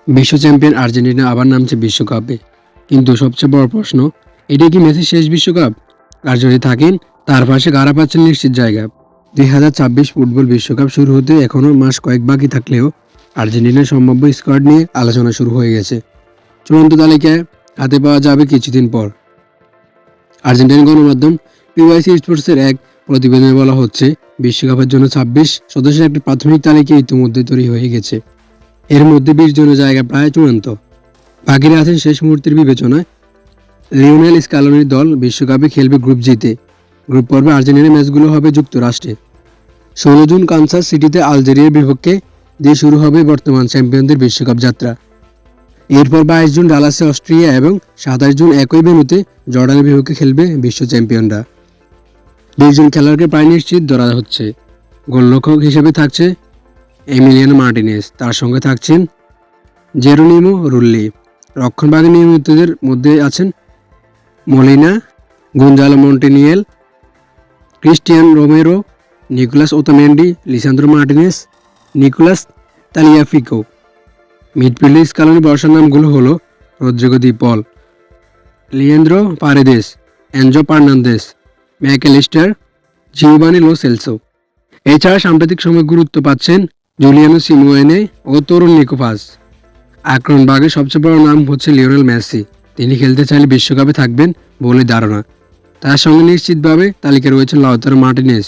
বিশ্ব champion Argentina আবার নামছে বিশ্বকাপে। কিন্তু সবচেয়ে বড় প্রশ্ন, এটাই কি মেসির শেষ বিশ্বকাপ? আর যদি থাকেন, তার পাশে কারা পাচ্ছেন নিশ্চিত জায়গা? 2026 ফুটবল বিশ্বকাপ শুরু হতে এখনও মাস কয়েক বাকি থাকলেও আর্জেন্টিনার সম্ভাব্য স্কোয়াড নিয়ে আলোচনা শুরু হয়ে গেছে। চূড়ান্ত তালিকায় হাতে পাওয়া যাবে কিছুদিন পর। আর্জেন্টিনার গণমাধ্যম পিওয়াইসি স্পোর্টসের এক প্রতিবেদনে বলা হচ্ছে, বিশ্বকাপের জন্য 26 সদস্যের একটি প্রাথমিক তালিকা ইতিমধ্যে তৈরি হয়ে গেছে। এর মধ্যে 20 জনের জায়গা প্রায় চূড়ান্ত। বাকিরা আছেন শেষ মুহূর্তের বিবেচনায়। লিওনেল স্কালোনির দল বিশ্বকাপে খেলবে গ্রুপ জিতে। গ্রুপ পর্বে আর্জেন্টিনার ম্যাচগুলো হবে যুক্তরাষ্ট্রে। 16 জুন কানসাস সিটিতে আলজেরিয়ার বিপক্ষে দিয়ে শুরু হবে বর্তমান চ্যাম্পিয়নদের বিশ্বকাপ যাত্রা। এরপর 22 জুন ডালাসে অস্ট্রিয়া এবং 27 জুন একই ভেন্যুতে জর্ডানের বিপক্ষে খেলবে বিশ্ব চ্যাম্পিয়নরা। 2 জন খেলোয়াড়কে প্রায় নিশ্চিত ধরা হচ্ছে। গোলরক্ষক হিসেবে থাকছে এমিলিয়ানো মার্টিনেজ, তার সঙ্গে থাকছেন জেরোনিমো রুল্লি। রক্ষণভাগে নিয়মিতদের মধ্যে আছেন Molina, Gonzalo Montiel, Cristian Romero, Nicolas Otamendi, Lisandro Martinez, Nicolas Tagliafico. মিডফিল্ডে স্কালোনি বর্ষার নামগুলো হলো Rodrigo De Paul, Leandro Paredes, Enzo Fernandez, Mac Allister, Giovani Lo Celso. এছাড়া সাম্প্রতিক সময় গুরুত্ব পাচ্ছেন জুলিয়ানো সিমোয়েনে ও তরুণ নিকো পাস। আক্রমণ ভাগে সবচেয়ে বড় নাম হচ্ছে লিওনেল মেসি। তিনি খেলতে চাইলে বিশ্বকাপে থাকবেন বলে ধারণা। তার সঙ্গে নিশ্চিতভাবে তালিকায় রয়েছেন Lautaro Martinez,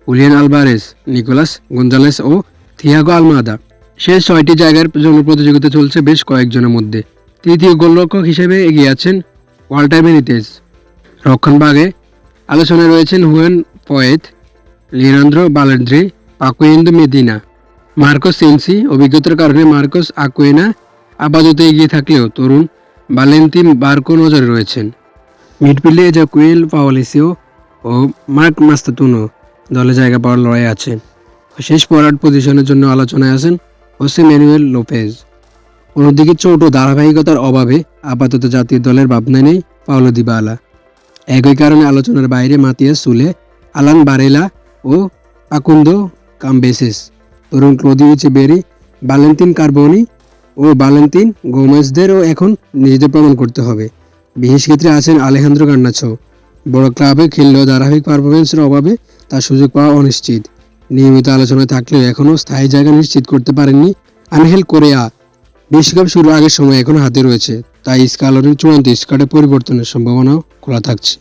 Julian Alvarez, Nicolas Gonzalez ও থিয়াগো আলমাদা। শেষ 6টি জায়গার জন্য প্রতিযোগিতা চলছে বেশ কয়েকজনের মধ্যে। তৃতীয় গোলরক্ষক হিসেবে এগিয়ে আছেন ওয়াল্টার বেনিতেজ। রক্ষণভাগে আলোচনায় রয়েছেন Juan Foyth, Leandro Balerdi, Facundo Medina, Marcos Senesi. অভিজ্ঞতার কারণে মার্কোস আকুয়েনা আপাতত এগিয়ে থাকলেও তরুণ ভালেন্তিন বার্কো নজরে রয়েছেন। মিডফিল্ডে এজাকুয়েল পাওলিসিও ও মার্ক মাস্তাতুনো দলে জায়গা পাওয়ার লড়াই আছে। শেষ ফরওয়ার্ড পজিশনের জন্য আলোচনায় আছেন হোসে ম্যানুয়েল লোপেজ। অন্যদিকে চোট ও ধারাবাহিকতার অভাবে আপাতত জাতীয় দলের ভাবনায় নেই পাওলো দিবালা। একই কারণে আলোচনার বাইরে মাতিয়াস সুলে, আলান বারেলা ও পাকুন্দো কামবেসেস। তরুণ ক্লদিও চেবেরি, ভালেন্তিন কার্বনি ও ভালেন্তিন গোমেজদেরও এখন নিজেদের প্রমাণ করতে হবে। বিশেষ ক্ষেত্রে আছেন আলেহান্দ্রো গার্নাচো। বড় ক্লাবে খেললেও ধারাবাহিক পারফরমেন্সের অভাবে তার সুযোগ পাওয়া অনিশ্চিত। নিয়মিত আলোচনায় থাকলেও এখনও স্থায়ী জায়গা নিশ্চিত করতে পারেননি আনহেল কোরেয়া। বিশ্বকাপ শুরুর আগের সময় এখনও হাতে রয়েছে, তাই স্কালোনির চূড়ান্ত স্কোয়াডে পরিবর্তনের সম্ভাবনাও খোলা থাকছে।